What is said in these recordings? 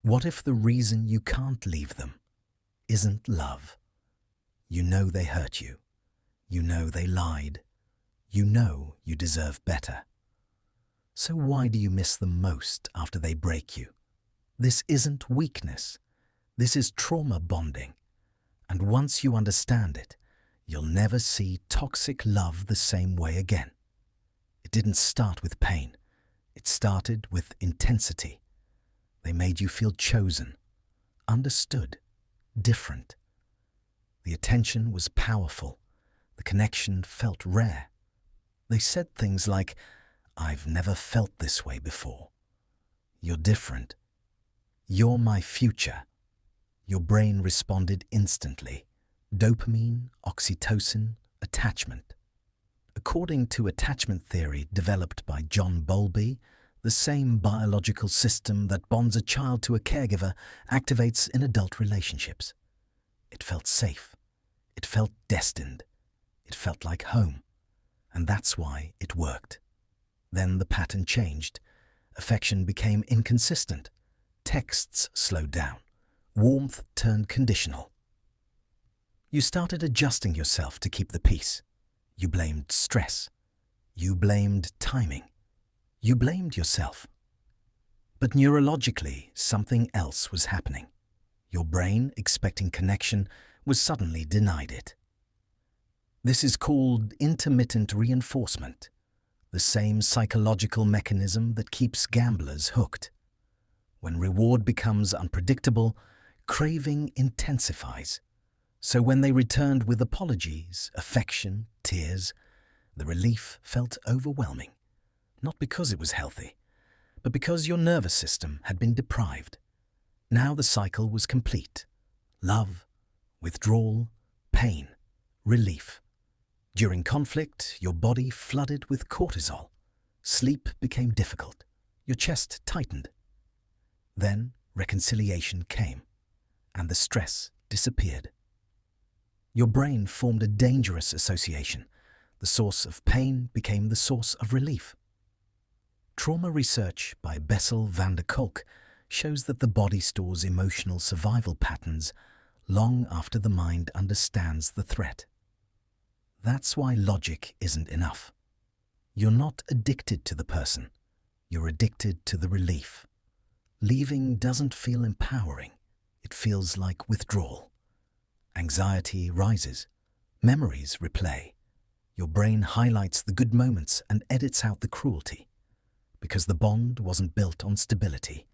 What if the reason you can't leave them isn't love? You know they hurt you. You know they lied. You know you deserve better. So why do you miss them most after they break you? This isn't weakness. This is trauma bonding. And once you understand it, you'll never see toxic love the same way again. It didn't start with pain. It started with intensity. They made you feel chosen, understood, different. The attention was powerful. The connection felt rare. They said things like, "I've never felt this way before. You're different. You're my future." Your brain responded instantly. Dopamine, oxytocin, attachment. According to attachment theory developed by John Bowlby, the same biological system that bonds a child to a caregiver activates in adult relationships. It felt safe. It felt destined. It felt like home. And that's why it worked. Then the pattern changed. Affection became inconsistent. Texts slowed down. Warmth turned conditional. You started adjusting yourself to keep the peace. You blamed stress. You blamed timing. You blamed yourself. But neurologically, something else was happening. Your brain, expecting connection, was suddenly denied it. This is called intermittent reinforcement, the same psychological mechanism that keeps gamblers hooked. When reward becomes unpredictable, craving intensifies. So when they returned with apologies, affection, tears, the relief felt overwhelming. Not because it was healthy, but because your nervous system had been deprived. Now the cycle was complete. Love, withdrawal, pain, relief. During conflict, your body flooded with cortisol. Sleep became difficult. Your chest tightened. Then reconciliation came, and the stress disappeared. Your brain formed a dangerous association. The source of pain became the source of relief. Trauma research by Bessel van der Kolk shows that the body stores emotional survival patterns long after the mind understands the threat. That's why logic isn't enough. You're not addicted to the person. You're addicted to the relief. Leaving doesn't feel empowering. It feels like withdrawal. Anxiety rises. Memories replay. Your brain highlights the good moments and edits out the cruelty. Because the bond wasn't built on stability.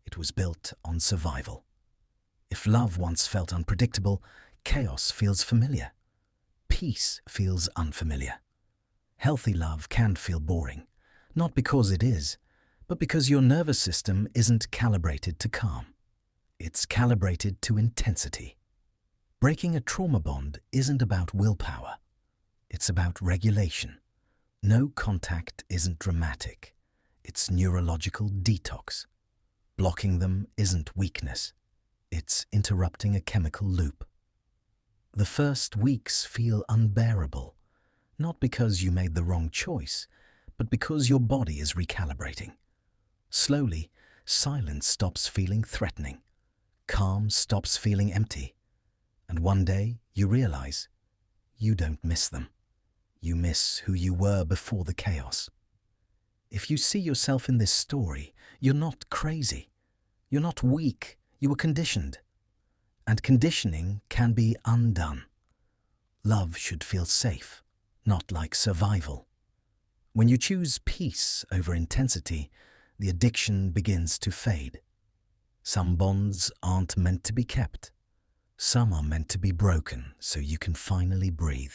It was built on survival. If love once felt unpredictable, chaos feels familiar. Peace feels unfamiliar. Healthy love can feel boring, not because it is, but because your nervous system isn't calibrated to calm. It's calibrated to intensity. Breaking a trauma bond isn't about willpower. It's about regulation. No contact isn't dramatic. It's neurological detox. Blocking them isn't weakness. It's interrupting a chemical loop. The first weeks feel unbearable, not because you made the wrong choice, but because your body is recalibrating. Slowly, silence stops feeling threatening. Calm stops feeling empty. And one day, you realize you don't miss them. You miss who you were before the chaos. If you see yourself in this story, you're not crazy. You're not weak. You were conditioned. And conditioning can be undone. Love should feel safe, not like survival. When you choose peace over intensity, the addiction begins to fade. Some bonds aren't meant to be kept. Some are meant to be broken so you can finally breathe.